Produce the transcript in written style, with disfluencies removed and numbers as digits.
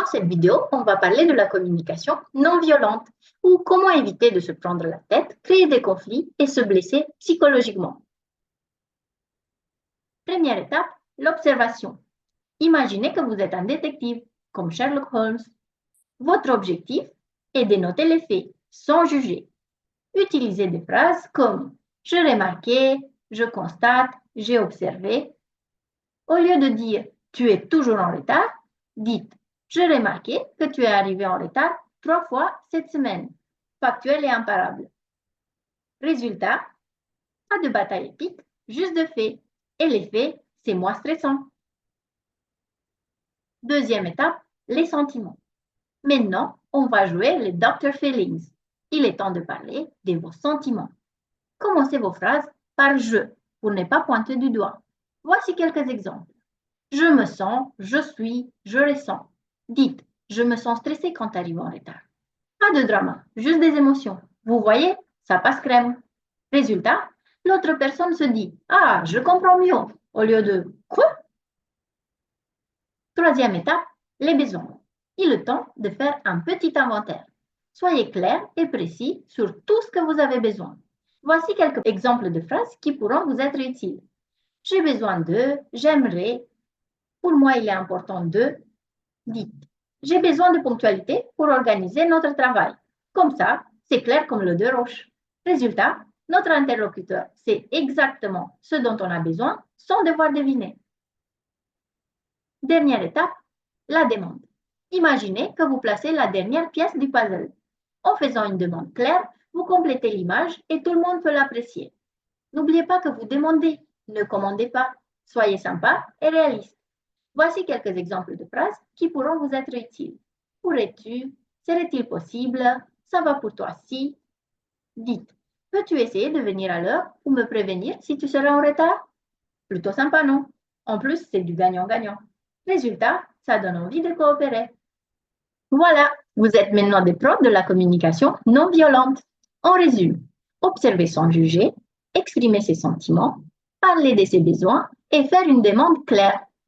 Dans cette vidéo, on va parler de la communication non violente ou comment éviter de se prendre la tête, créer des conflits et se blesser psychologiquement. Première étape, l'observation. Imaginez que vous êtes un détective, comme Sherlock Holmes. Votre objectif est de noter les faits, sans juger. Utilisez des phrases comme « je remarqué »,« je constate »,« j'ai observé ». Au lieu de dire « tu es toujours en retard », dites « j'ai remarqué que tu es arrivé en retard 3 fois cette semaine ». Factuel et imparable. Résultat, pas de bataille épique, juste de faits. Et les faits, c'est moins stressant. Deuxième étape, les sentiments. Maintenant, on va jouer les Dr. Feelings. Il est temps de parler de vos sentiments. Commencez vos phrases par « je » pour ne pas pointer du doigt. Voici quelques exemples. Je me sens, je suis, je ressens. Dites, je me sens stressée quand tu arrives en retard. Pas de drama, juste des émotions. Vous voyez, ça passe crème. Résultat, l'autre personne se dit « Ah, je comprends mieux » au lieu de « Quoi ?» Troisième étape, les besoins. Il est temps de faire un petit inventaire. Soyez clair et précis sur tout ce que vous avez besoin. Voici quelques exemples de phrases qui pourront vous être utiles. J'ai besoin de, j'aimerais, pour moi il est important de, dites. J'ai besoin de ponctualité pour organiser notre travail. Comme ça, c'est clair comme l'eau de roche. Résultat, notre interlocuteur sait exactement ce dont on a besoin sans devoir deviner. Dernière étape, la demande. Imaginez que vous placez la dernière pièce du puzzle. En faisant une demande claire, vous complétez l'image et tout le monde peut l'apprécier. N'oubliez pas que vous demandez, ne commandez pas. Soyez sympa et réaliste. Voici quelques exemples de phrases qui pourront vous être utiles. Pourrais-tu? Serait-il possible? Ça va pour toi si? Dites, peux-tu essayer de venir à l'heure ou me prévenir si tu seras en retard? Plutôt sympa, non? En plus, c'est du gagnant-gagnant. Résultat, ça donne envie de coopérer. Voilà, vous êtes maintenant des pros de la communication non violente. En résumé, observer sans juger, exprimer ses sentiments, parler de ses besoins et faire une demande claire.